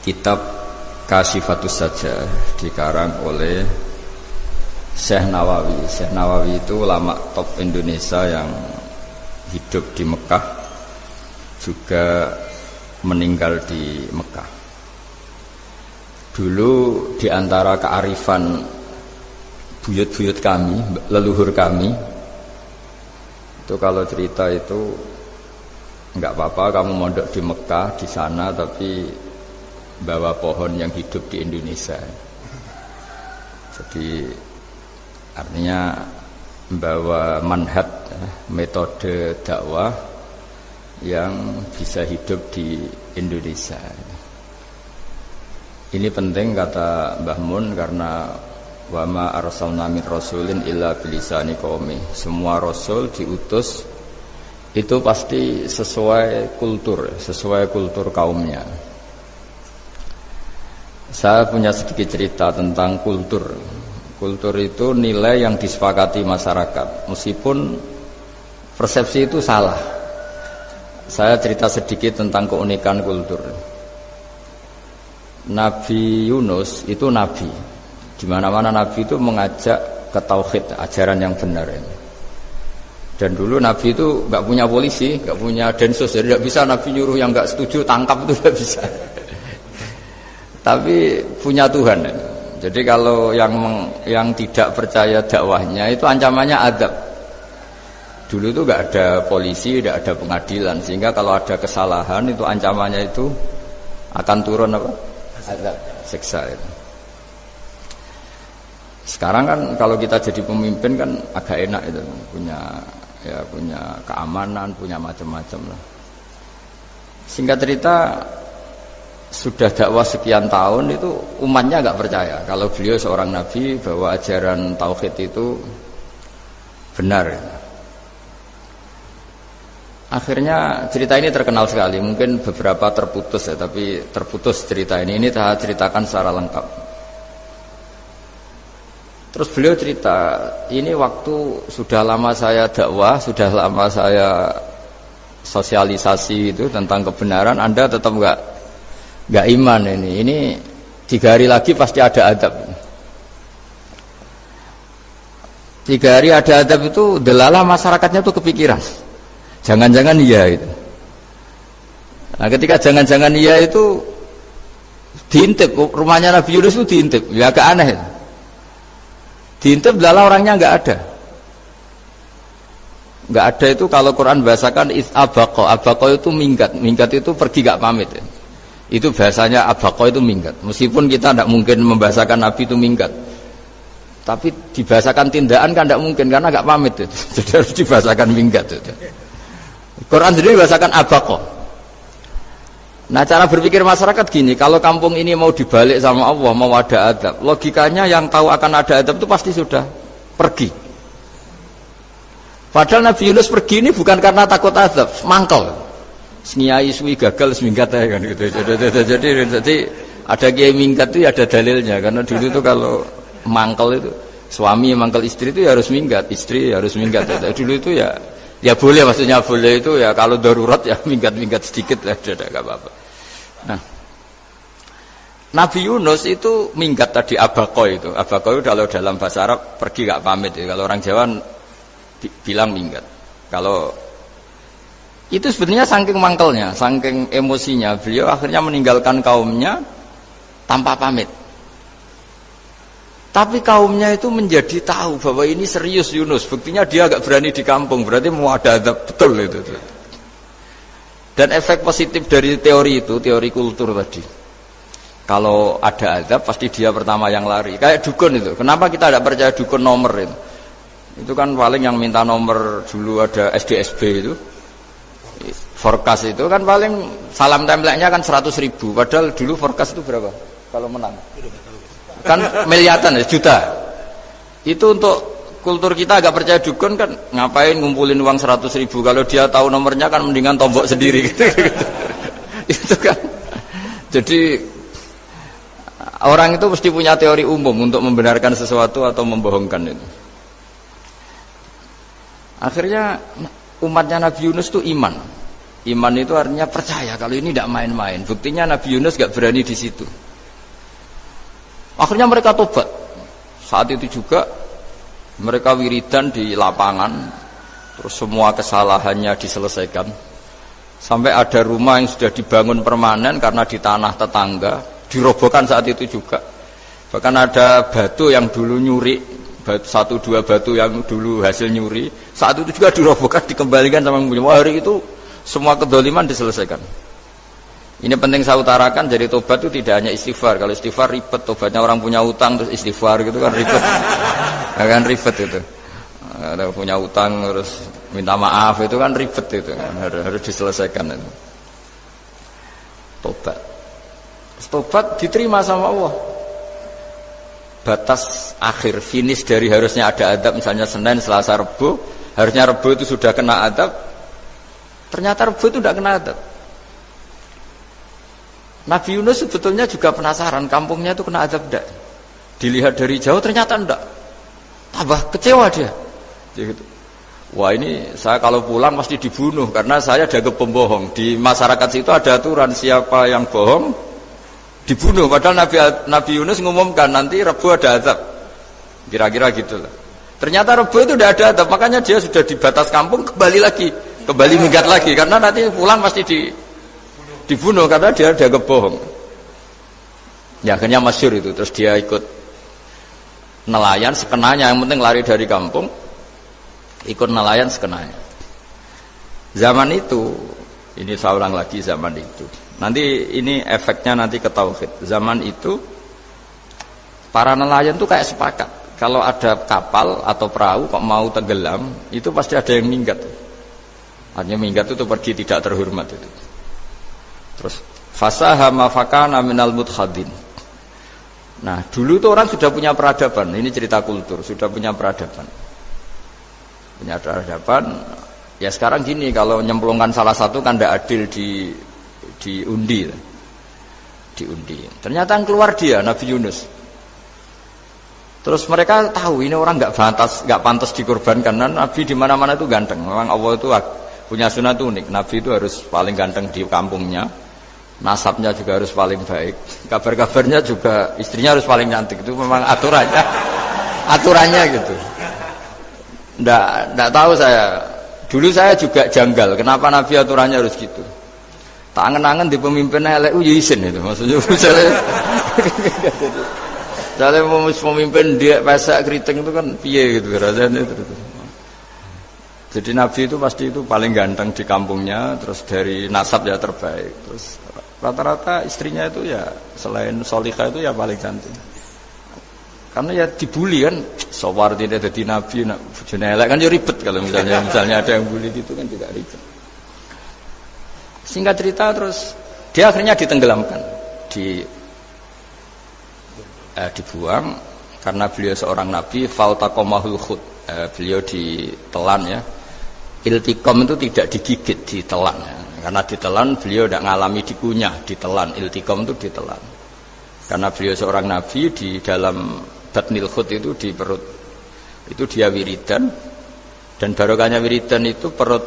kitab Kasyifatus Sajah dikarang oleh Syekh Nawawi. Syekh Nawawi itu ulama top Indonesia yang hidup di Mekah, juga meninggal di Mekah. Dulu di antara kearifan buyut-buyut kami, leluhur kami, itu kalau cerita itu enggak apa-apa kamu mondok di Mekah di sana, tapi bawa pohon yang hidup di Indonesia. Jadi artinya membawa manhaj, metode dakwah yang bisa hidup di Indonesia. Ini penting kata Mbah Mun, karena wa ma arsalna min rasulin illa bilisani qaumi. Semua rasul diutus itu pasti sesuai kultur kaumnya. Saya punya sedikit cerita tentang kultur. Kultur itu nilai yang disepakati masyarakat, meskipun persepsi itu salah. Saya cerita sedikit tentang keunikan kultur. Nabi Yunus itu nabi. Di mana-mana nabi itu mengajak ke tauhid, ajaran yang benar. Dan dulu nabi itu nggak punya polisi, nggak punya densus, jadi nggak bisa nabi nyuruh yang nggak setuju tangkap, itu nggak bisa. Tapi punya Tuhan. Jadi kalau yang tidak percaya dakwahnya itu ancamannya azab. Dulu itu nggak ada polisi, nggak ada pengadilan, sehingga kalau ada kesalahan itu ancamannya itu akan turun apa? Azab, siksa itu. Sekarang kan kalau kita jadi pemimpin kan agak enak itu, punya keamanan, punya macam-macam lah. Singkat cerita, sudah dakwah sekian tahun itu umatnya nggak percaya kalau beliau seorang nabi, bahwa ajaran tauhid itu benar. Akhirnya cerita ini terkenal sekali, mungkin beberapa terputus ya, tapi terputus cerita ini saya ceritakan secara lengkap. Terus beliau cerita, ini waktu sudah lama saya dakwah, sudah lama saya sosialisasi itu tentang kebenaran, Anda tetap nggak iman ini 3 hari lagi pasti ada adab. 3 hari ada adab itu delalah masyarakatnya tuh kepikiran, jangan-jangan iya itu. Nah ketika jangan-jangan iya itu diintip, rumahnya Nabi Yunus itu diintip, ya agak aneh itu. Diintip delalah orangnya nggak ada itu. Kalau Quran bahasakan abaqo itu minggat itu pergi nggak pamit ya. Itu bahasanya abaqo itu minggat. Meskipun kita tidak mungkin membahasakan Nabi itu minggat, tapi dibahasakan tindakan kan tidak mungkin karena nggak pamit itu. Jadi harus dibahasakan minggat itu. Quran sendiri bahasakan abaqo. Nah cara berpikir masyarakat gini, kalau kampung ini mau dibalik sama Allah, mau ada adab, logikanya yang tahu akan ada adab itu pasti sudah pergi. Padahal Nabi Yunus pergi ini bukan karena takut adab, mangkel. Seniai suwi gagal seminggat ya kan gitu. Jadi ada kiai minggat itu ada dalilnya, karena dulu itu kalau mangkel itu suami mangkel istri itu ya harus minggat, istri harus minggat. Dulu itu ya boleh, maksudnya boleh itu ya kalau darurat ya minggat sedikit lah, tidak apa-apa. Nah, Nabi Yunus itu minggat tadi abaqo itu. Abaqo itu kalau dalam bahasa Arab pergi nggak pamit ya. Kalau orang Jawa bilang minggat. Kalau itu sebenarnya saking mangkelnya, saking emosinya, beliau akhirnya meninggalkan kaumnya tanpa pamit. Tapi kaumnya itu menjadi tahu bahwa ini serius Yunus. Buktinya dia agak berani di kampung, berarti mau ada adab betul itu. Dan efek positif dari teori itu, teori kultur tadi, kalau ada adab pasti dia pertama yang lari. Kayak dukun itu, kenapa kita tidak percaya dukun nomor itu? Itu kan paling yang minta nomor dulu ada SDSB itu, forecast itu kan paling salam templeknya kan 100.000. Padahal dulu forecast itu berapa kalau menang? Kan miliaran ya, juta. Itu untuk kultur kita agak percaya dukun kan, ngapain ngumpulin uang 100.000, kalau dia tahu nomornya kan mendingan tombok sendiri gitu. Itu kan. Jadi orang itu mesti punya teori umum untuk membenarkan sesuatu atau membohongkan itu. Akhirnya umatnya Nabi Yunus itu iman. Iman itu artinya percaya kalau ini tidak main-main. Buktinya Nabi Yunus gak berani di situ. Akhirnya mereka tobat. Saat itu juga mereka wiridan di lapangan, terus semua kesalahannya diselesaikan. Sampai ada rumah yang sudah dibangun permanen karena di tanah tetangga, dirobohkan saat itu juga. Bahkan ada batu yang dulu nyuri, satu dua batu yang dulu hasil nyuri, saat itu juga dirobohkan, dikembalikan sama punya. Wah, hari itu semua kedoliman diselesaikan. Ini penting saya utarakan, jadi tobat itu tidak hanya istighfar. Kalau istighfar ribet, tobatnya orang punya utang terus istighfar gitu kan ribet. Kan ribet itu. Ada punya utang terus minta maaf itu kan ribet itu kan, harus diselesaikan itu. Tobat diterima sama Allah. Batas akhir finish dari harusnya ada adab, misalnya Senin, Selasa, Rabu, harusnya Rabu itu sudah kena adab, ternyata Rabu itu tidak kena adab. Nabi Yunus sebetulnya juga penasaran kampungnya itu kena adab tidak. Dilihat dari jauh ternyata tidak. Tambah kecewa dia. Gitu. Wah, ini saya kalau pulang pasti dibunuh karena saya dianggap pembohong. Di masyarakat situ ada aturan siapa yang bohong dibunuh. Padahal Nabi Yunus mengumumkan nanti Rabu ada azab. Kira-kira gitulah. Ternyata Rabu itu tidak ada azab, makanya dia sudah di batas kampung kembali minggat lagi karena nanti pulang pasti dibunuh karena dia dianggap bohong. Ya akhirnya masyhur itu, terus dia ikut nelayan sekenanya, yang penting lari dari kampung. Ikut nelayan sekenanya. Zaman itu, ini saya ulang lagi zaman itu. Nanti ini efeknya nanti ke tauhid. Zaman itu para nelayan tuh kayak sepakat. Kalau ada kapal atau perahu kok mau tenggelam, itu pasti ada yang minggat. Artinya minggat itu pergi tidak terhormat itu. Terus fasahama fakana minal mudkhadin. Nah, dulu tuh orang sudah punya peradaban. Ini cerita kultur, sudah punya peradaban. Punya peradaban. Ya sekarang gini, kalau nyemplungkan salah satu kan tidak adil diundi. Ternyata yang keluar dia Nabi Yunus. Terus mereka tahu ini orang nggak pantas dikorbankan. Dan Nabi di mana-mana itu ganteng. Memang Allah itu punya sunat unik. Nabi itu harus paling ganteng di kampungnya. Nasabnya juga harus paling baik. Kabar-kabarnya juga istrinya harus paling cantik. Itu memang aturannya gitu. Nggak tahu saya. Dulu saya juga janggal. Kenapa Nabi aturannya harus gitu? Tak angen-angen di pemimpin elek isin itu. Maksudnya misalnya pemimpin dia pesek keriting itu kan piye gitu rasanya itu. Jadi Nabi itu pasti itu paling ganteng di kampungnya, terus dari nasab ya terbaik. Terus rata-rata istrinya itu ya selain solihah itu ya paling cantik. Karena ya dibully kan, sawar tidak jadi Nabi, bujune elek kan ya ribet kalau misalnya ada yang bully gitu kan tidak ribet. Singkat cerita terus dia akhirnya ditenggelamkan, dibuang karena beliau seorang nabi. Faltaqamahul khut, beliau ditelan ya. Iltiqam itu tidak digigit, ditelan ya. Karena ditelan beliau tidak ngalami dikunyah, ditelan. Iltiqam itu ditelan. Karena beliau seorang nabi, di dalam batnil khut itu di perut itu dia wiridan, dan barokahnya wiridan itu perut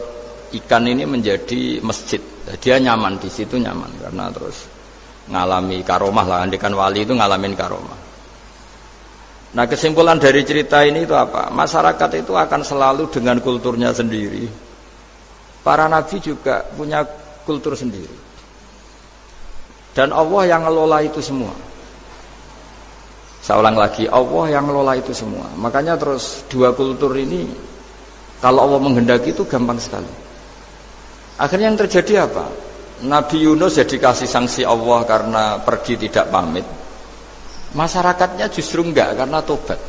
ikan ini menjadi masjid. Dia nyaman di situ, nyaman karena terus ngalami karomah lah. Andikan wali itu ngalamin karomah. Nah, kesimpulan dari cerita ini itu apa? Masyarakat itu akan selalu dengan kulturnya sendiri. Para nabi juga punya kultur sendiri. Dan Allah yang ngelola itu semua. Saya ulang lagi, Allah yang ngelola itu semua. Makanya terus dua kultur ini kalau Allah menghendaki itu gampang sekali. Akhirnya yang terjadi apa? Nabi Yunus jadi kasih sanksi Allah karena pergi tidak pamit. Masyarakatnya justru enggak karena tobat.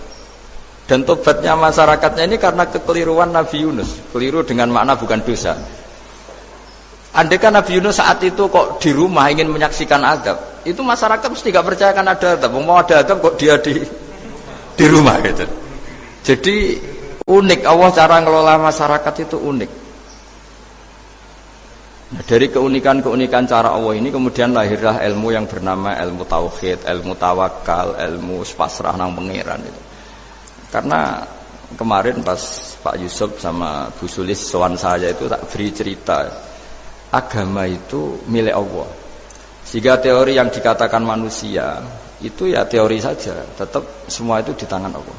Dan tobatnya masyarakatnya ini karena kekeliruan Nabi Yunus. Keliru dengan makna bukan dosa. Andaikan Nabi Yunus saat itu kok di rumah ingin menyaksikan adab, itu masyarakat mesti gak percaya kan ada adab. Mau ada adab kok dia di rumah gitu. Jadi unik, Allah cara ngelola masyarakat itu unik. Nah, dari keunikan cara Allah ini kemudian lahirlah ilmu yang bernama ilmu tauhid, ilmu tawakal, ilmu pasrah nang pangeran itu. Karena kemarin pas Pak Yusuf sama Bu Sulis sowan saya itu tak beri cerita. agama itu milik Allah. Sehingga teori yang dikatakan manusia itu ya teori saja, tetap semua itu di tangan Allah.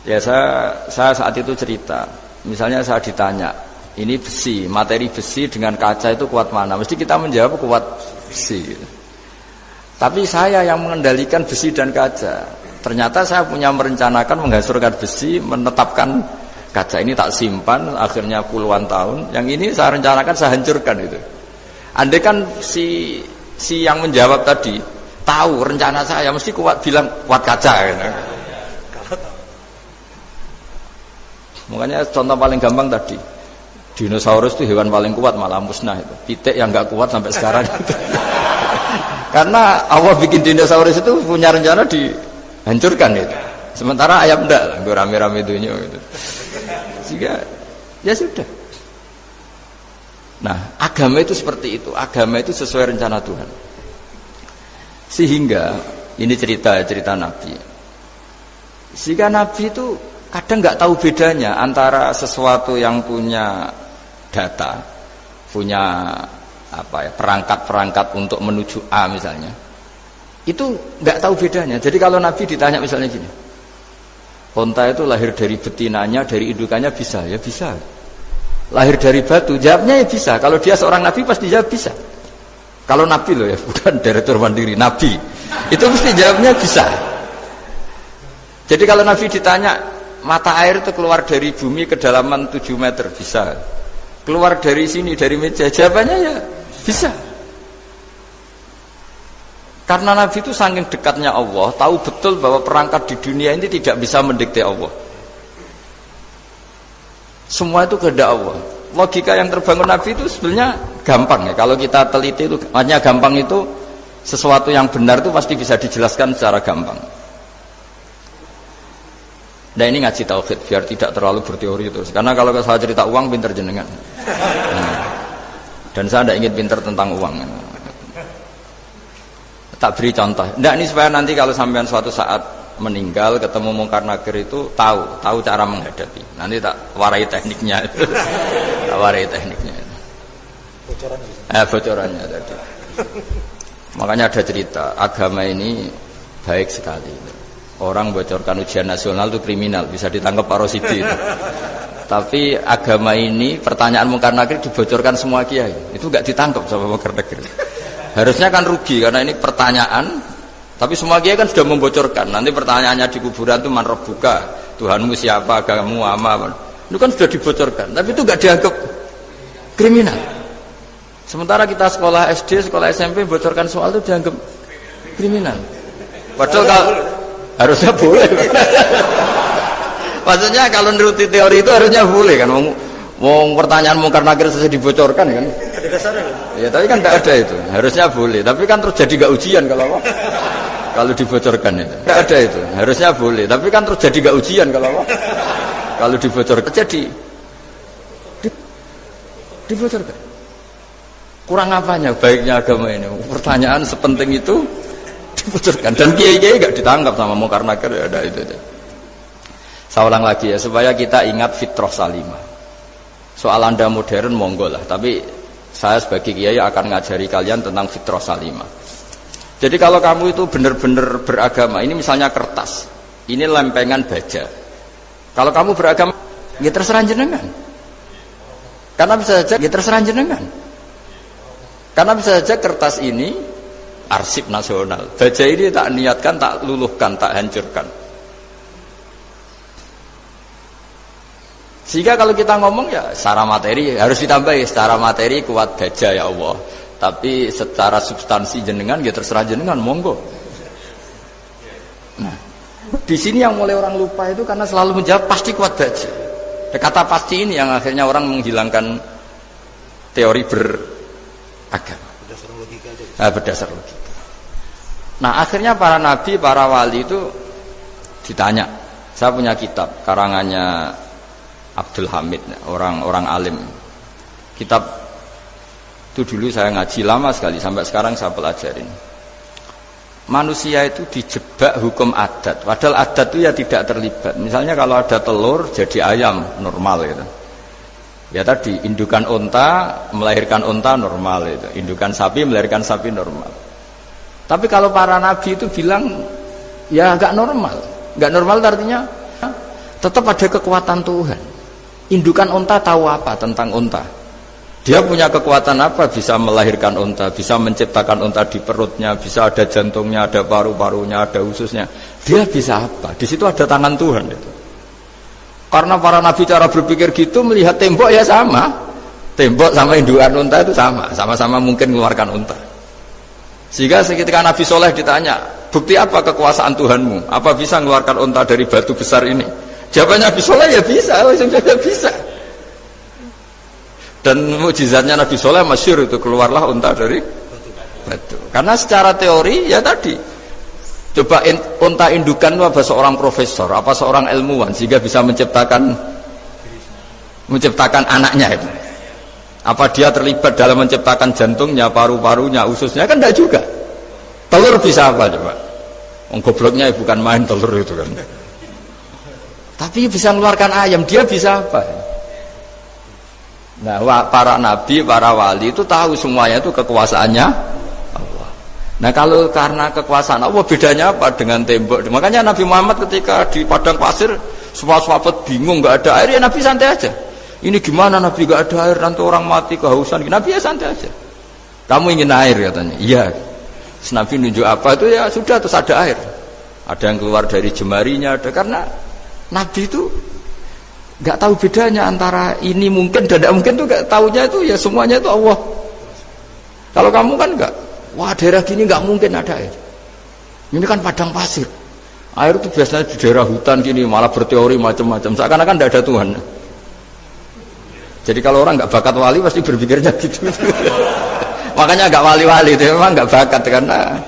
Ya saya saat itu cerita, misalnya saya ditanya, ini besi, materi besi dengan kaca itu kuat mana? Mesti kita menjawab kuat besi. Tapi saya yang mengendalikan besi dan kaca. Ternyata saya punya merencanakan menghancurkan besi, menetapkan kaca ini tak simpan, akhirnya puluhan tahun. Yang ini saya rencanakan saya hancurkan itu. Andai kan si yang menjawab tadi tahu rencana saya, mesti kuat bilang kuat kaca. Gitu. Makanya contoh paling gampang tadi, dinosaurus itu hewan paling kuat malah musnah itu. Pitik yang nggak kuat sampai sekarang. Karena Allah bikin dinosaurus itu punya rencana dihancurkan itu. Sementara ayam enggak lah, gue rame-rame dunia gitu. Sehingga ya sudah. Nah, agama itu seperti itu. Agama itu sesuai rencana Tuhan. Sehingga ini cerita Nabi. Sehingga Nabi itu kadang nggak tahu bedanya antara sesuatu yang punya data, punya perangkat-perangkat untuk menuju A misalnya, itu nggak tahu bedanya. Jadi kalau Nabi ditanya misalnya gini, onta itu lahir dari betinanya, dari indukannya bisa? Ya bisa. Lahir dari batu, jawabnya ya bisa. Kalau dia seorang Nabi pasti jawab bisa. Kalau Nabi loh ya, bukan direktur mandiri, Nabi itu mesti jawabnya bisa. Jadi kalau Nabi ditanya, mata air itu keluar dari bumi kedalaman 7 meter, bisa. Keluar dari sini, dari meja, jawabannya ya bisa. Karena Nabi itu saking dekatnya Allah, tahu betul bahwa perangkat di dunia ini tidak bisa mendikte Allah. Semua itu kehendak Allah. Logika yang terbangun Nabi itu sebenarnya gampang ya. Kalau kita teliti itu, hanya gampang itu sesuatu yang benar itu pasti bisa dijelaskan secara gampang. Nah ini ngaji tauhid biar tidak terlalu berteori terus. Karena kalau saya cerita uang pinter jenengan. Dan saya tidak ingin pinter tentang uang. Tak beri contoh. Nah ini supaya nanti kalau sampean suatu saat meninggal ketemu mungkar nakir itu tahu cara menghadapi. Nanti tak warai tekniknya. Tak warai tekniknya. Bocorannya tadi. Makanya ada cerita agama ini baik sekali. Orang bocorkan ujian nasional itu kriminal, bisa ditangkap Pak Rosidi. Tapi agama ini pertanyaan mungkar nakir dibocorkan semua kiai, itu nggak ditangkap sama mungkar nakir. Harusnya kan rugi karena ini pertanyaan, tapi semua kiai kan sudah membocorkan. Nanti pertanyaannya di kuburan itu man rabbuka, Tuhanmu siapa, agamamu apa, itu kan sudah dibocorkan. Tapi itu nggak dianggap kriminal. Sementara kita sekolah SD, sekolah SMP bocorkan soal itu dianggap kriminal. Padahal kalau harusnya boleh. Maksudnya kalau menuruti teori itu harusnya boleh kan. Mau pertanyaan mungkar nakir saja dibocorkan kan. Ada dasarnya kan? Ya tapi kan tidak ada itu. Harusnya boleh. Tapi kan terus jadi nggak ujian kalau dibocorkan itu. Tidak ada itu. Harusnya boleh. Tapi kan terus jadi nggak ujian kalau dibocorkan. Jadi dibocorkan. Kurang apanya baiknya agama ini? Pertanyaan sepenting itu dibocorkan dan kiai-kiai gak ditangkap sama mungkar nakir, ya ada itu aja. Saya ulang lagi ya supaya kita ingat fitrah salimah. Soal Anda modern monggo lah, tapi saya sebagai kiai akan ngajari kalian tentang fitrah salimah. Jadi kalau kamu itu benar-benar beragama, ini misalnya kertas, ini lempengan baja. Kalau kamu beragama, ya terserah jenengan. Karena bisa saja ya terserah jenengan. Karena bisa saja kertas ini arsip nasional. Baja ini tak niatkan, tak luluhkan, tak hancurkan. Sehingga kalau kita ngomong ya secara materi harus ditambahi, secara materi kuat baja ya Allah. Tapi secara substansi jenengan ya terserah jenengan, monggo. Nah, di sini yang mulai orang lupa itu karena selalu menjawab pasti kuat baja. Kata pasti ini yang akhirnya orang menghilangkan teori beragama. Berdasar logika. Nah akhirnya para nabi, para wali itu ditanya. Saya punya kitab karangannya Abdul Hamid, orang alim. Kitab itu dulu saya ngaji lama sekali, sampai sekarang saya pelajarin. Manusia itu dijebak hukum adat, padahal adat itu ya tidak terlibat. Misalnya kalau ada telur jadi ayam normal gitu. Ya tadi, indukan unta melahirkan unta normal itu. Indukan sapi melahirkan sapi normal. Tapi kalau para nabi itu bilang ya enggak normal. Enggak normal artinya tetap ada kekuatan Tuhan. Indukan unta tahu apa tentang unta? Dia punya kekuatan apa? Bisa melahirkan unta, bisa menciptakan unta di perutnya, bisa ada jantungnya, ada paru-parunya, ada ususnya. Dia bisa apa? Di situ ada tangan Tuhan itu. Karena para nabi cara berpikir gitu, melihat tembok ya sama. Tembok sama indukan unta itu sama. Sama-sama mungkin mengeluarkan unta. Sehingga ketika Nabi Soleh ditanya, bukti apa kekuasaan Tuhanmu? Apa bisa mengeluarkan unta dari batu besar ini? Jawabannya Nabi Soleh ya bisa. Ya bisa. Dan mukjizatnya Nabi Soleh masyhur itu, keluarlah unta dari batu. Karena secara teori ya tadi. Coba unta indukan itu apa seorang profesor, apa seorang ilmuwan sehingga bisa menciptakan anaknya itu. Apa dia terlibat dalam menciptakan jantungnya, paru-parunya, ususnya? Kan enggak juga. Telur bisa apa coba? Gobloknya bukan main telur itu kan. Tapi bisa mengeluarkan ayam, dia bisa apa? Nah, para nabi, para wali itu tahu semuanya itu kekuasaannya. Nah kalau karena kekuasaan Allah, bedanya apa dengan tembok? Makanya Nabi Muhammad ketika di padang pasir semua sahabat bingung nggak ada air, ya Nabi santai aja. Ini gimana Nabi nggak ada air, nanti orang mati kehausan. Nabi ya santai aja. Kamu ingin air katanya? Iya. Nabi nunjuk apa itu ya sudah, terus ada air. Ada yang keluar dari jemarinya, ada. Karena Nabi itu nggak tahu bedanya antara ini mungkin dan tidak mungkin, tuh nggak tahunya itu ya semuanya itu Allah. Kalau kamu kan nggak. Wah daerah gini nggak mungkin ada air. Ini kan padang pasir. Air itu biasanya di daerah hutan gini malah berteori macam-macam. Seakan-akan tidak ada Tuhan. Jadi kalau orang nggak bakat wali pasti berpikirnya gitu. Makanya nggak wali-wali itu memang nggak bakat, karena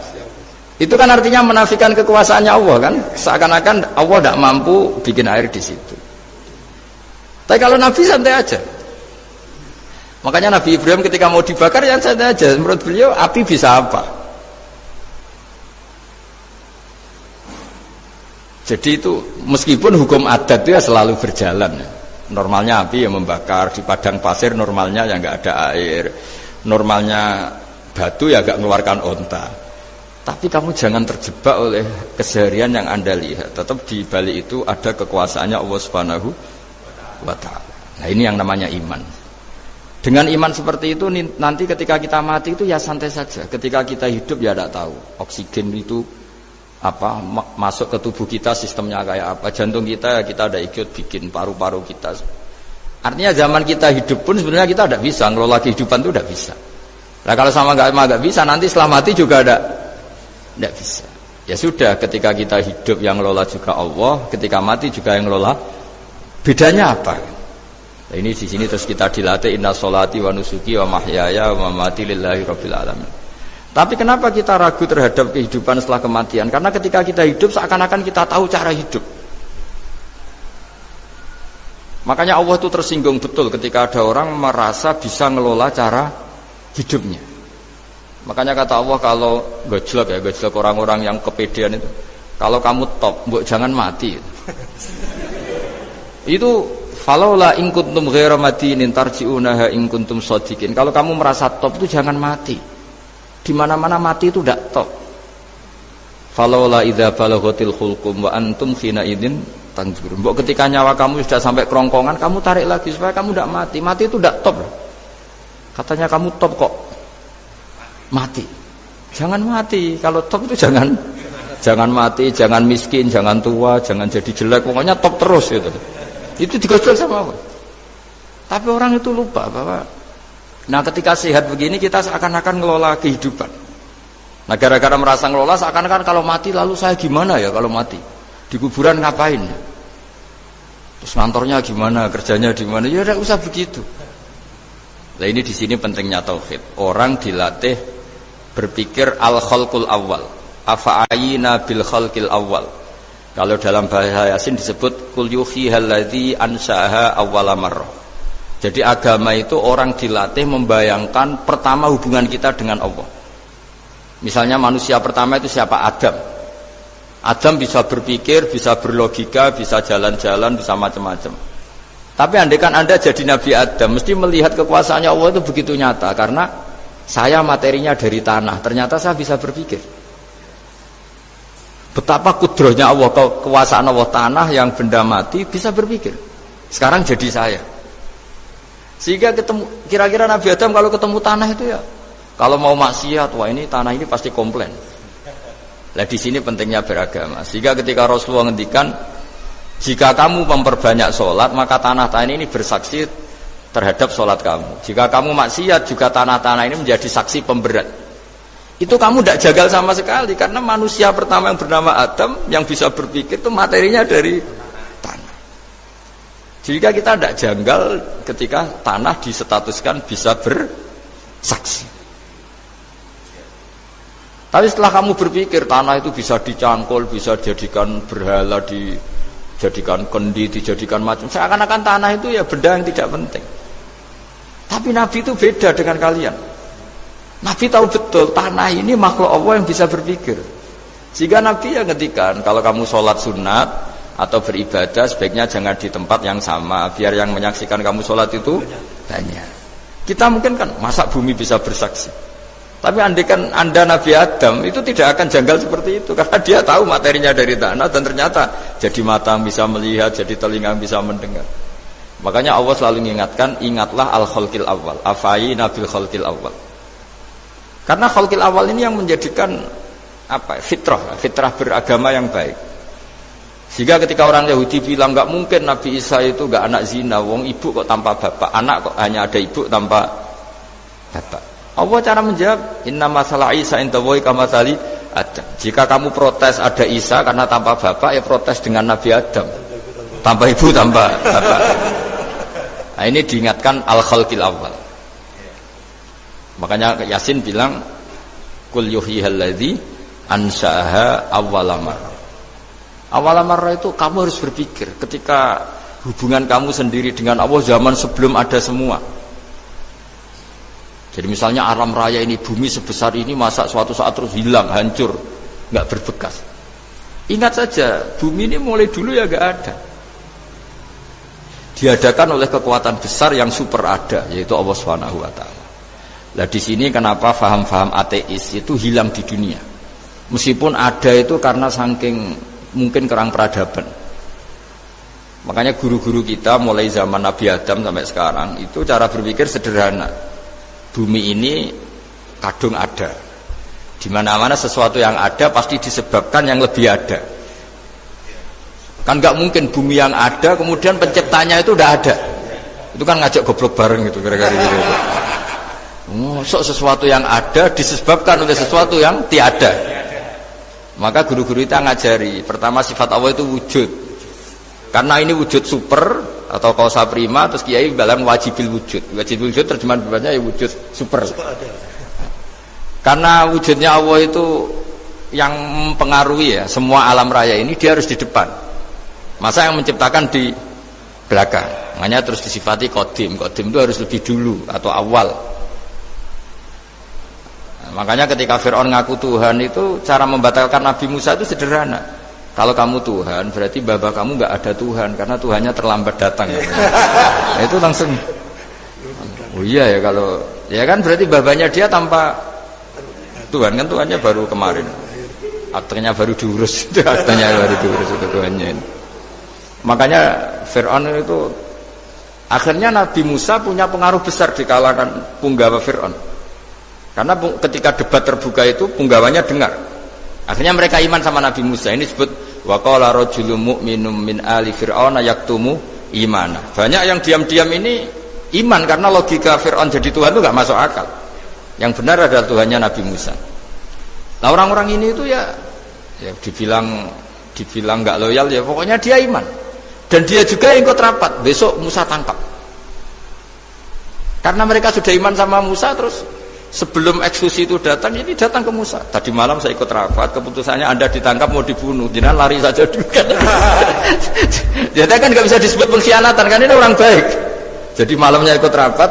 itu kan artinya menafikan kekuasaannya Allah kan. Seakan-akan Allah tidak mampu bikin air di situ. Tapi kalau Nabi santai aja. Makanya Nabi Ibrahim ketika mau dibakar ya santai aja. Menurut beliau api bisa apa? Jadi itu meskipun hukum adat itu ya selalu berjalan. Normalnya api yang membakar di padang pasir, normalnya ya nggak ada air. Normalnya batu ya nggak mengeluarkan unta. Tapi kamu jangan terjebak oleh keseharian yang Anda lihat. Tetap di balik itu ada kekuasaannya Allah Subhanahu wa Ta'ala. Nah ini yang namanya iman. Dengan iman seperti itu nanti ketika kita mati itu ya santai saja. Ketika kita hidup ya tidak tahu oksigen itu apa masuk ke tubuh kita sistemnya kayak apa. Jantung kita ada ikut bikin, paru-paru kita. Artinya zaman kita hidup pun sebenarnya kita tidak bisa ngelola kehidupan itu, tidak bisa. Nah kalau sama nggak bisa, nanti setelah mati juga tidak bisa. Ya sudah, ketika kita hidup yang ngelola juga Allah, ketika mati juga yang ngelola. Bedanya apa? Nah, ini di sini terus kita dilatih inna sholati wa nusuki wa mahyaya wa mamati lillahi rabbil alamin. Tapi kenapa kita ragu terhadap kehidupan setelah kematian? Karena ketika kita hidup seakan-akan kita tahu cara hidup. Makanya Allah itu tersinggung betul ketika ada orang merasa bisa ngelola cara hidupnya. Makanya kata Allah kalau gojlok orang-orang yang kepedean itu, kalau kamu top, mbok jangan mati. Itu falaula in kuntum ghaira madinin tarji'unaha in kuntum shadiqin. Kalau kamu merasa top itu jangan mati. Di mana-mana mati itu tidak top. Falaula idza balaghatil khulqum wa antum khina idzin tanzurun. Mbok ketika nyawa kamu sudah sampai kerongkongan, kamu tarik lagi supaya kamu tidak mati. Mati itu tidak top. Katanya kamu top kok mati. Jangan mati. Kalau top itu jangan mati, jangan miskin, jangan tua, jangan jadi jelek. Pokoknya top terus gitu. Itu digosok sama Allah. Tapi orang itu lupa bahwa nah ketika sehat begini kita seakan-akan ngelola kehidupan. Nah gara-gara merasa ngelola seakan-akan kalau mati lalu saya gimana ya kalau mati? Di kuburan ngapain? Terus kantornya gimana? Kerjanya di mana? Ya tidak usah begitu. Nah ini di sini pentingnya tauhid. Orang dilatih berpikir al-khalqul awal. Afa'ayina bil khalqil awal. Kalau dalam bahasa Yasin disebut kul yuhihal ladzi ansha'aha awwala marrah. Jadi agama itu orang dilatih membayangkan pertama hubungan kita dengan Allah. Misalnya manusia pertama itu siapa? Adam. Adam bisa berpikir, bisa berlogika, bisa jalan-jalan, bisa macam-macam. Tapi andaikan Anda jadi Nabi Adam, mesti melihat kekuasaannya Allah itu begitu nyata, karena saya materinya dari tanah, ternyata saya bisa berpikir. Betapa kudrohnya Allah, kekuasaan Allah, tanah yang benda mati bisa berpikir. Sekarang jadi saya. Sehingga ketemu, kira-kira Nabi Adam kalau ketemu tanah itu ya, kalau mau maksiat, wah ini tanah ini pasti komplain. Nah di sini pentingnya beragama. Sehingga ketika Rasulullah ngendikan, jika kamu memperbanyak sholat, maka tanah-tanah ini bersaksi terhadap sholat kamu. Jika kamu maksiat, juga tanah-tanah ini menjadi saksi pemberat. Itu kamu tidak jagal sama sekali, karena manusia pertama yang bernama Adam yang bisa berpikir itu materinya dari tanah. Jika kita tidak janggal ketika tanah disetatuskan bisa bersaksi. Tapi setelah kamu berpikir tanah itu bisa dicangkul, bisa dijadikan berhala, dijadikan kendi, dijadikan macam, seakan-akan tanah itu ya benda yang tidak penting. Tapi Nabi itu beda dengan kalian. Nabi tahu betul tanah ini makhluk Allah yang bisa berpikir. Sehingga Nabi yang ngendikan, kalau kamu sholat sunat atau beribadah sebaiknya jangan di tempat yang sama, biar yang menyaksikan kamu sholat itu banyak. Kita mungkin kan masa bumi bisa bersaksi, tapi andaikan Anda Nabi Adam itu tidak akan janggal seperti itu, karena dia tahu materinya dari tanah, dan ternyata jadi mata bisa melihat, jadi telinga bisa mendengar. Makanya Allah selalu mengingatkan, ingatlah al-khalqil awal, afai nabil khalqil awal. Karena khalqil awal ini yang menjadikan fitrah beragama yang baik. Sehingga ketika orang Yahudi bilang nggak mungkin Nabi Isa itu nggak anak zina, wong ibu kok tanpa bapak, anak kok hanya ada ibu tanpa bapak. Allah cara menjawab, inna masalah Isa indallahi kamatsali Adam. Jika kamu protes ada Isa karena tanpa bapak, ya protes dengan Nabi Adam, tanpa ibu tanpa bapak. Nah ini diingatkan al-khalqil awal. Makanya Yasin bilang, kul yuhyihalladzi ansa'aha awwalamar. Awwalamar itu kamu harus berpikir ketika hubungan kamu sendiri dengan Allah zaman sebelum ada semua. Jadi misalnya alam raya ini, bumi sebesar ini, masa suatu saat terus hilang, hancur, nggak berbekas. Ingat saja, bumi ini mulai dulu ya nggak ada. Diadakan oleh kekuatan besar yang super ada, yaitu Allah Subhanahu wa Ta'ala. Nah di sini kenapa faham-faham ateis itu hilang di dunia. Meskipun ada itu karena saking mungkin kurang peradaban. Makanya guru-guru kita mulai zaman Nabi Adam sampai sekarang itu cara berpikir sederhana. Bumi ini kadung ada. Di mana-mana sesuatu yang ada pasti disebabkan yang lebih ada. Kan nggak mungkin bumi yang ada kemudian penciptanya itu udah ada. Itu kan ngajak goblok bareng gitu kira-kira gitu. Sesuatu yang ada disebabkan oleh sesuatu yang tiada. Maka guru-guru kita ngajari, pertama sifat Allah itu wujud. Karena ini wujud super atau kausa prima, terus kiai bilang wajibil wujud. Wajibil wujud terjemahan bebasnya ya wujud super. Karena wujudnya Allah itu yang mempengaruhi ya semua alam raya ini, dia harus di depan. Masa yang menciptakan di belakang. Makanya terus disifati qadim. Qadim itu harus lebih dulu atau awal. Makanya ketika Fir'aun ngaku Tuhan itu cara membatalkan Nabi Musa itu sederhana. Kalau kamu Tuhan berarti baba kamu nggak ada Tuhan karena Tuhannya terlambat datang. Nah, itu langsung. Oh iya ya kalau ya kan berarti babanya dia tanpa Tuhan, kan Tuhannya baru kemarin. Aktenya baru diurus, itu aktenya baru diurus itu Tuhannya. Makanya Fir'aun itu akhirnya Nabi Musa punya pengaruh besar di kalangan punggawa Fir'aun. Karena ketika debat terbuka itu punggawanya dengar. Akhirnya mereka iman sama Nabi Musa. Ini disebut wa qala rajulun mu'minun min ali fir'auna yaktumu imana. Banyak yang diam-diam ini iman karena logika Fir'aun jadi Tuhan itu enggak masuk akal. Yang benar adalah Tuhannya Nabi Musa. Nah orang-orang ini itu ya dibilang enggak loyal ya pokoknya dia iman. Dan dia juga ikut rapat. Besok Musa tangkap. Karena mereka sudah iman sama Musa terus sebelum eksekusi itu datang, ini datang ke Musa. Tadi malam saya ikut rapat, keputusannya Anda ditangkap mau dibunuh, jangan lari saja dulu kan. Jadi kan nggak bisa disebut pengkhianatan kan, ini orang baik. Jadi malamnya ikut rapat,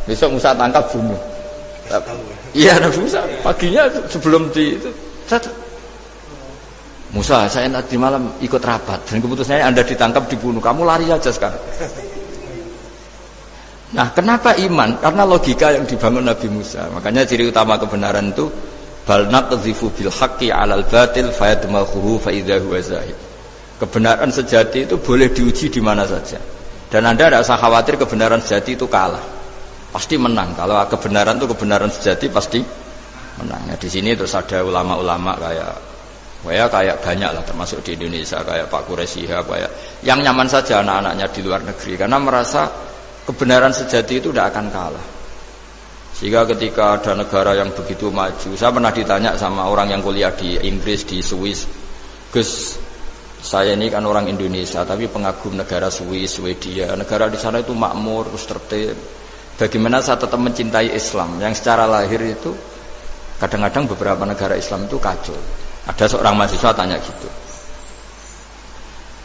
besok Musa tangkap bunuh. Iya Nabi Musa, paginya sebelum di itu, Musa saya nanti malam ikut rapat dan keputusannya Anda ditangkap dibunuh, kamu lari saja sekarang. Nah, kenapa iman? Karena logika yang dibangun Nabi Musa. Makanya ciri utama kebenaran itu bal naqdhifu bil haqqi 'alal batil fayadmaghuhu fa idza huwa zahid. Kebenaran sejati itu boleh diuji di mana saja. Dan Anda tidak usah khawatir kebenaran sejati itu kalah. Pasti menang. Kalau kebenaran itu kebenaran sejati pasti menang. Nah, di sini terus ada ulama-ulama kayak banyak lah, termasuk di Indonesia kayak Pak Quraisyha, kayak yang nyaman saja anak-anaknya di luar negeri karena merasa kebenaran sejati itu tidak akan kalah. Sehingga ketika ada negara yang begitu maju, saya pernah ditanya sama orang yang kuliah di Inggris, di Swiss, Gus, saya ini kan orang Indonesia tapi pengagum negara Swiss, Swedia, negara di sana itu makmur, terus tertib. Bagaimana saya tetap mencintai Islam yang secara lahir itu kadang-kadang beberapa negara Islam itu kacau. Ada seorang mahasiswa tanya gitu.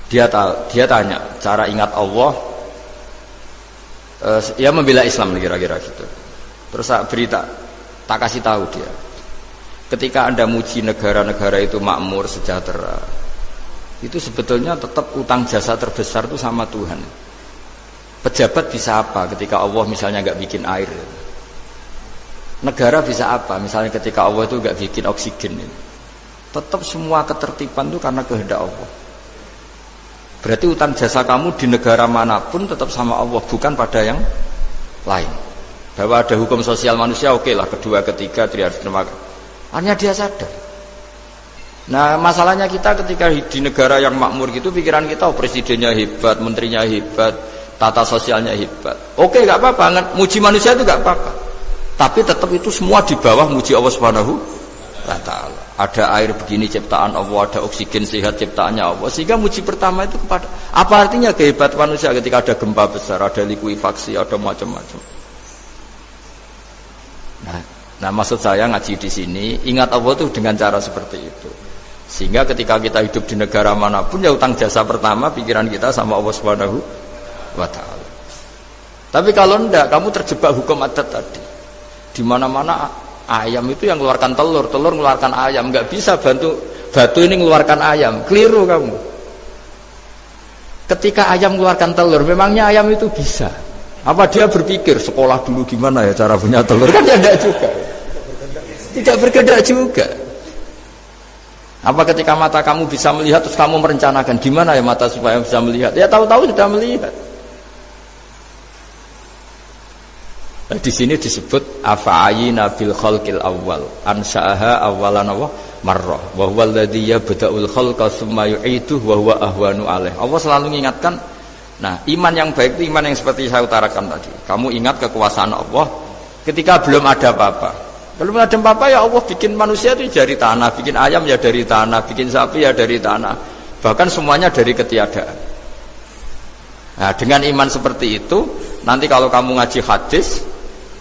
Dia tanya cara ingat Allah. Ya membela Islam kira-kira gitu. Terus tak kasih tahu dia. Ketika Anda muji negara-negara itu makmur, sejahtera, itu sebetulnya tetap utang jasa terbesar itu sama Tuhan. Pejabat bisa apa ketika Allah misalnya nggak bikin air? Negara bisa apa misalnya ketika Allah itu nggak bikin oksigen? Tetap semua ketertiban itu karena kehendak Allah. Berarti utang jasa kamu di negara manapun tetap sama Allah, bukan pada yang lain. Bahwa ada hukum sosial manusia, oke lah, kedua, ketiga, dia harus terima. Hanya dia sadar. Nah, masalahnya kita ketika di negara yang makmur gitu, pikiran kita, oh, presidennya hebat, menterinya hebat, tata sosialnya hebat. Oke, nggak apa-apa, muji manusia itu nggak apa-apa. Tapi tetap itu semua di bawah muji Allah Subhanahu wa Ta'ala. Ada air begini ciptaan Allah, ada oksigen sehat ciptaannya Allah. Sehingga muji pertama itu kepada apa artinya kehebatan manusia ketika ada gempa besar, ada likuifaksi, ada macam-macam. Nah, maksud saya ngaji di sini, ingat Allah itu dengan cara seperti itu. Sehingga ketika kita hidup di negara manapun, ya utang jasa pertama pikiran kita sama Allah Subhanahu wa Ta'ala. Tapi kalau enggak, kamu terjebak hukum adat tadi. Di mana-mana ayam itu yang mengeluarkan telur, telur mengeluarkan ayam, nggak bisa batu ini mengeluarkan ayam, keliru kamu. Ketika ayam mengeluarkan telur, memangnya ayam itu bisa? Apa dia berpikir sekolah dulu gimana ya cara punya telur? Kan tidak juga, tidak berkehendak juga. Apa ketika mata kamu bisa melihat terus kamu merencanakan gimana ya mata supaya bisa melihat? Ya tahu-tahu sudah melihat. Nah, di sini disebut afa'ayina bil khalqil awwal ansa'aha awwalan marrah wa huwa alladhi yabda'ul khalqa tsumma yu'iduhu wa huwa ahwanu alaih. Allah selalu mengingatkan, nah, iman yang baik itu iman yang seperti saya utarakan tadi. Kamu ingat kekuasaan Allah ketika belum ada apa-apa. Belum ada apa-apa ya Allah bikin manusia itu dari tanah, bikin ayam ya dari tanah, bikin sapi ya dari tanah. Bahkan semuanya dari ketiadaan. Nah, dengan iman seperti itu, nanti kalau kamu ngaji hadis,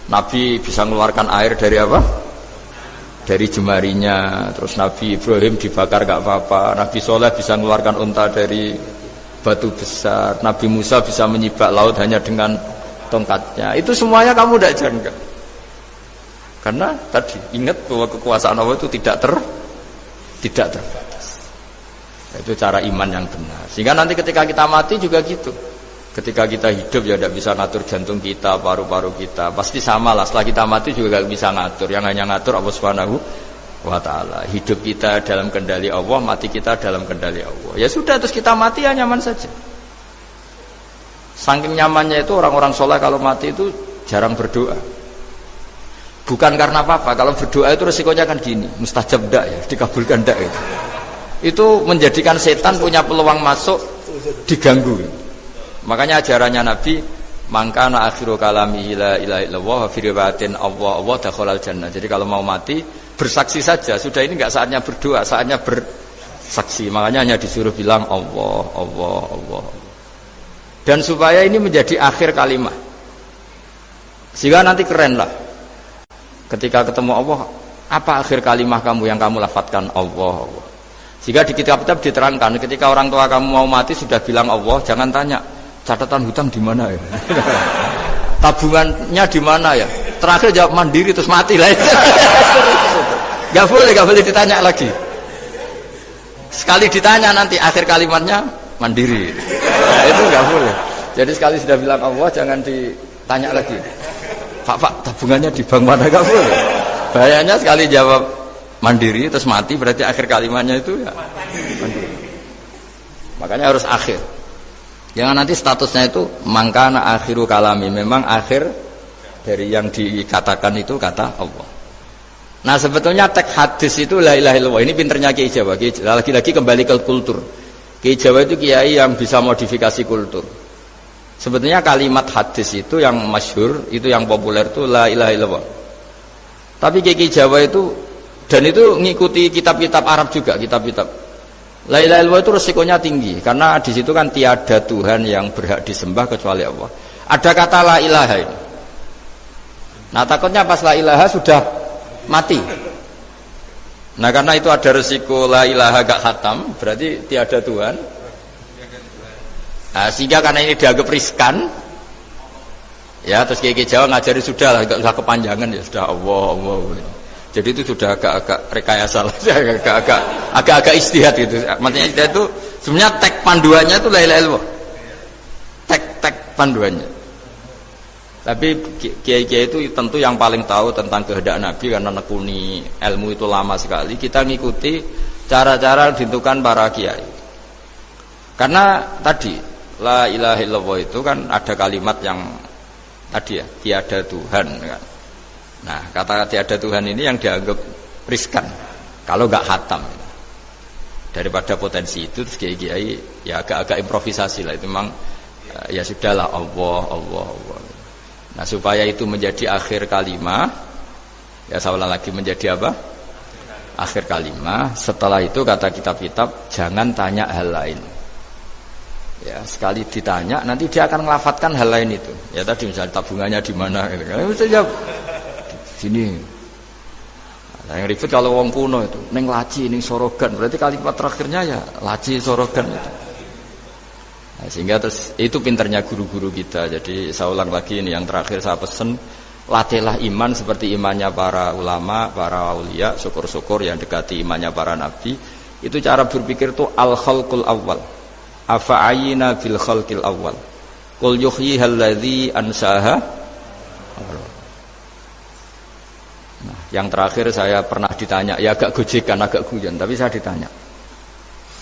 Nabi bisa mengeluarkan air dari apa? Dari jemarinya. Terus Nabi Ibrahim dibakar gak apa-apa. Nabi Soleh bisa mengeluarkan unta dari batu besar. Nabi Musa bisa menyibak laut hanya dengan tongkatnya. Itu semuanya kamu tidak jangka. Karena tadi ingat bahwa kekuasaan Allah itu tidak terbatas. Itu cara iman yang benar. Sehingga nanti ketika kita mati juga gitu. Ketika kita hidup ya tidak bisa ngatur jantung kita, paru-paru kita. Pasti sama lah, setelah kita mati juga tidak bisa ngatur. Yang hanya ngatur Allah Subhanahu wa Ta'ala. Hidup kita dalam kendali Allah, mati kita dalam kendali Allah. Ya sudah, terus kita mati ya nyaman saja. Saking nyamannya itu orang-orang soleh kalau mati itu jarang berdoa. Bukan karena apa-apa, kalau berdoa itu resikonya kan gini, mustajab ndak ya, dikabulkan ndak itu. Itu menjadikan setan punya peluang masuk, diganggu. Makanya ajarannya Nabi, mangkana akhiru kalamihi la ilaha illallah wa fi riwayatin Allah dakhalal jannah. Jadi kalau mau mati bersaksi saja, sudah ini enggak saatnya berdoa, saatnya bersaksi. Makanya hanya disuruh bilang Allah, Allah, Allah. Dan supaya ini menjadi akhir kalimat. Sehingga nanti keren lah. Ketika ketemu Allah, apa akhir kalimat kamu yang kamu lafadzkan Allah, Allah. Jika di kitab-kitab diterangkan, ketika orang tua kamu mau mati sudah bilang Allah, jangan tanya catatan hutang di mana ya, tabungannya di mana ya, terakhir jawab mandiri terus mati lah. Gak boleh ditanya lagi. Sekali ditanya nanti akhir kalimatnya mandiri. Nah, itu gak boleh. Jadi sekali sudah bilang Allah jangan Tanya lagi. Pak, tabungannya di bank mana kamu? Bahayanya sekali jawab mandiri terus mati, berarti akhir kalimatnya itu ya mandiri. Makanya harus akhir. Jangan nanti statusnya itu mangkana akhiru kalami, memang akhir dari yang dikatakan itu kata Allah. Nah sebetulnya teks hadis itu la ilaha illallah. Ini pinternya Kiai Jawa. Lagi-lagi kembali ke kultur. Kiai Jawa itu kiai yang bisa modifikasi kultur. Sebetulnya kalimat hadis itu yang masyhur, itu yang populer itu la ilaha illallah. Tapi Kiai Jawa itu, dan itu ngikuti kitab-kitab Arab juga, kitab-kitab. La ilaha illallah itu resikonya tinggi karena di situ kan tiada Tuhan yang berhak disembah kecuali Allah. Ada kata la ilaha ini. Nah takutnya pas la ilaha sudah mati. Nah karena itu ada resiko la ilaha gak khatam, berarti tiada Tuhan. Nah, sehingga karena ini dianggap riskan, ya terus Kiai Jawa ngajari sudah lah, gak usah kepanjangan ya sudah Allah. Jadi itu sudah agak-agak rekayasa lah, agak-agak istihad gitu. Maksudnya istihad itu sebenarnya teks panduannya itu la ilaha illallah. Teks panduannya. Tapi kiai-kiai itu tentu yang paling tahu tentang kehendak Nabi karena nekuni ilmu itu lama sekali. Kita ngikuti cara-cara ditentukan para kiai. Karena tadi la ilaha illallah itu kan ada kalimat yang tadi ya, tiada Tuhan kan. Nah, kata tiada Tuhan ini yang dianggap riskan kalau enggak khatam. Daripada potensi itu terus kiai-kiai ya agak-agak improvisasi lah, itu memang ya sudahlah Allah. Nah supaya itu menjadi akhir kalimah, ya saya ulang lagi menjadi apa? Akhir kalimah. Setelah itu kata kitab-kitab jangan tanya hal lain. Ya sekali ditanya nanti dia akan ngelafatkan hal lain itu. Ya tadi misalnya tabungannya di mana? Gitu. Bisa jawab sini. Nah, yang ribet kalau wong kuno itu, neng laci, neng sorogan. Berarti kalimat terakhirnya ya laci sorogan itu. Nah, sehingga terus itu pinternya guru-guru kita. Jadi saya ulang lagi ini yang terakhir saya pesen, latihlah iman seperti imannya para ulama, para aulia, syukur-syukur yang dekati imannya para nabi. Itu cara berpikir itu al-khalqul awal. Afa'ayina bil khalqil awal. Qul yuhyihal ladzi ansaha. Nah, yang terakhir saya pernah ditanya, ya agak gojekan, agak guyon, tapi saya ditanya.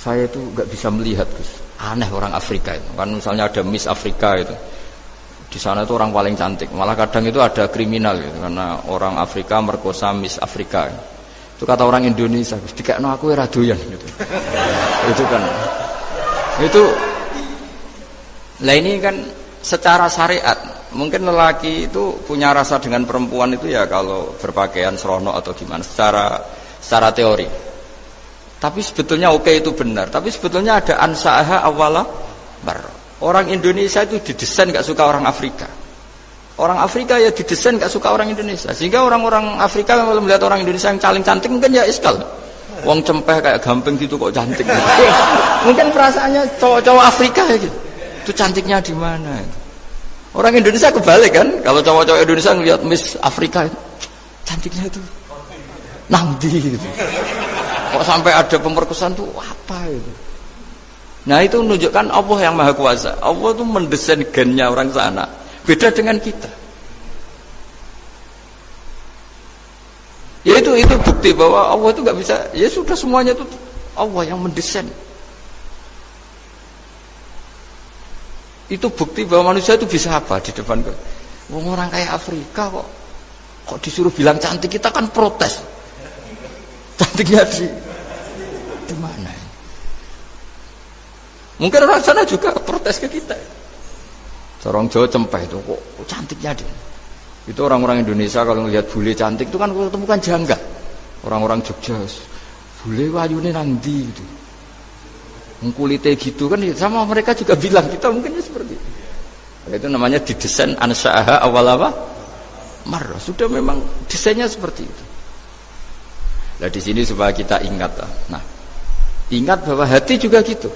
Saya itu enggak bisa melihat, Gus. Aneh orang Afrika itu. Kan misalnya ada Miss Afrika itu. Di sana itu orang paling cantik. Malah kadang itu ada kriminal gitu, karena orang Afrika merkosa Miss Afrika. Itu kata orang Indonesia, Gus, dikekno aku ora doyan gitu. Itu kan. Itu lah ini kan secara syariat, mungkin lelaki itu punya rasa dengan perempuan itu ya kalau berpakaian serono atau gimana secara teori. Tapi sebetulnya oke itu benar. Tapi sebetulnya ada ansaaha awala bar. Orang Indonesia itu didesain gak suka orang Afrika. Orang Afrika ya didesain gak suka orang Indonesia. Sehingga orang-orang Afrika kalau melihat orang Indonesia yang caling cantik mungkin ya iskal. Wong cempeh kayak gampang gitu kok cantik. Mungkin perasaannya cowok-cowok Afrika ya gitu. Itu cantiknya di mana? Orang Indonesia kebalik kan? Kalau cowok-cowok Indonesia ngelihat Miss Afrika itu cantiknya itu nangdi gitu. Kok sampai ada pemerkosaan tuh apa itu? Nah itu menunjukkan Allah yang Maha Kuasa. Allah tuh mendesain gennya orang sana. Beda dengan kita. Ya itu bukti bahwa Allah itu nggak bisa. Ya sudah semuanya itu Allah yang mendesain. Itu bukti bahwa manusia itu bisa apa di depan gue. Orang kayak Afrika kok disuruh bilang cantik, kita kan protes. Cantiknya di mana? Mungkin orang sana juga protes ke kita. Orang Jawa cempeh itu kok cantiknya dia. Itu orang-orang Indonesia kalau ngelihat bule cantik itu kan ketemukan janggal. Orang-orang Jogja, bule wayune nang ndi gitu. Kulitnya gitu kan sama mereka juga bilang kita mungkinnya seperti itu. Itu namanya didesain ansaaha awal apa? Marrah. Sudah memang desainnya seperti itu. Nah di sini supaya kita ingat. Nah, ingat bahwa hati juga gitu.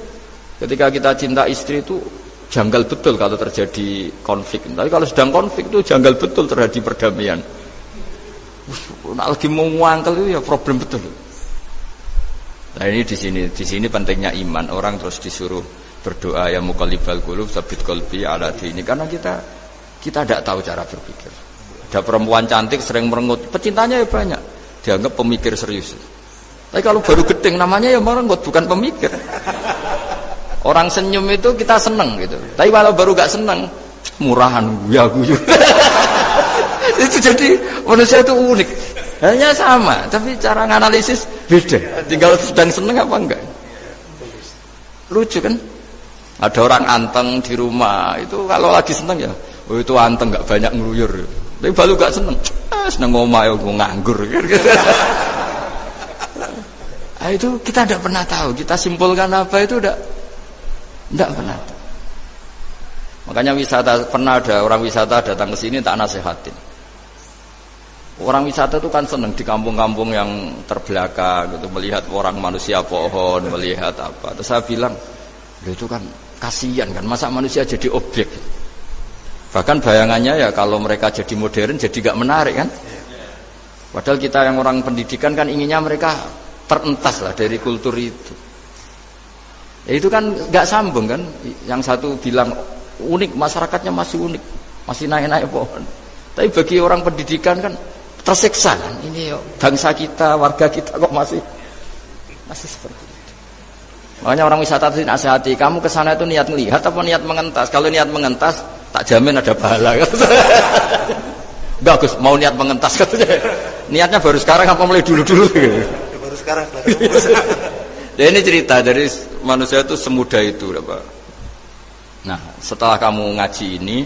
Ketika kita cinta istri itu janggal betul kalau terjadi konflik. Tapi kalau sedang konflik itu janggal betul terjadi perdamaian. Nah, lagi mau ngangkel itu ya problem betul. Nah ini di sini pentingnya iman. Orang terus disuruh berdoa ya muqallibal qulub tsabbit qalbi ala dini, karena kita Kita tidak tahu cara berpikir. Ada perempuan cantik sering merengut, pecintanya ya banyak, dianggap pemikir serius. Tapi kalau baru gedeng namanya ya merengut, bukan pemikir. Orang senyum itu kita seneng gitu. Tapi kalau baru gak seneng, murahan guyu. Itu jadi manusia itu unik. Hanya sama, tapi cara nganalisis beda. Tinggal sedang seneng apa enggak. Lucu kan? Ada orang anteng di rumah, itu kalau lagi seneng ya, oh itu anteng gak banyak ngeluyur. Tapi baru gak seneng, seneng ngomah ya gue nganggur. Nah, itu kita tidak pernah tahu. Kita simpulkan apa itu tidak pernah tahu. Makanya wisata, pernah ada orang wisata datang ke sini tak nasihatin. Orang wisata itu kan seneng di kampung-kampung yang terbelakang gitu, melihat orang manusia pohon, melihat apa. Terus saya bilang, itu kan kasihan kan, masa manusia jadi objek. Bahkan bayangannya ya kalau mereka jadi modern jadi gak menarik kan. Padahal kita yang orang pendidikan kan inginnya mereka terentas lah dari kultur itu. Ya itu kan gak sambung kan. Yang satu bilang unik, masyarakatnya masih unik, masih naik-naik pohon. Tapi bagi orang pendidikan kan tersiksa kan. Ini bangsa kita, warga kita kok masih seperti itu. Makanya orang wisata itu nasihati, kamu kesana itu niat melihat apa niat mengentas? Kalau niat mengentas, tak jamin ada pahala. Bagus, mau niat mengentas katanya. Niatnya baru sekarang apa mulai dulu-dulu? Baru sekarang. Ya ini cerita dari manusia itu semudah itu, Pak. Nah, setelah kamu ngaji ini,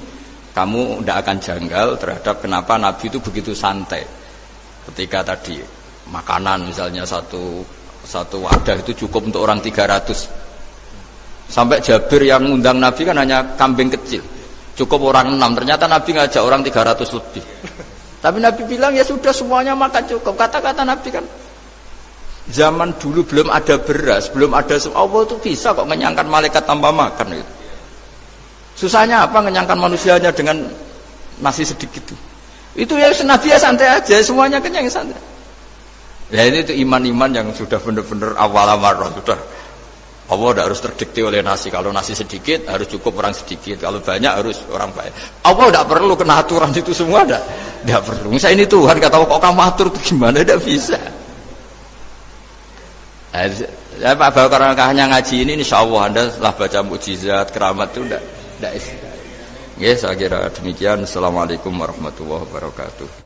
kamu tidak akan janggal terhadap kenapa Nabi itu begitu santai. Ketika tadi makanan misalnya satu wadah itu cukup untuk orang 300. Sampai Jabir yang ngundang Nabi kan hanya kambing kecil, cukup orang 6. Ternyata Nabi ngajak orang 300 lebih. Tapi Nabi bilang ya sudah semuanya makan cukup. Kata-kata Nabi kan, zaman dulu belum ada beras, belum ada Allah itu bisa kok mengenyangkan malaikat tanpa makan gitu. Susahnya apa ngenyangkan manusianya dengan nasi sedikit itu ya Nabi ya santai aja, semuanya kenyang santai. Ya ini itu iman-iman yang sudah benar-benar awal amarah, sudah Allah tidak harus terdikte oleh nasi. Kalau nasi sedikit harus cukup orang sedikit, kalau banyak harus orang banyak. Allah tidak perlu kena aturan itu semua, tidak perlu. Misalnya ini Tuhan kata kok kamu atur itu gimana, tidak bisa. Ya Pak Bakar hanya ngaji ini insya Allah Anda setelah baca mukjizat keramat itu tidak istilah. Ya saya kira demikian. Assalamualaikum warahmatullahi wabarakatuh.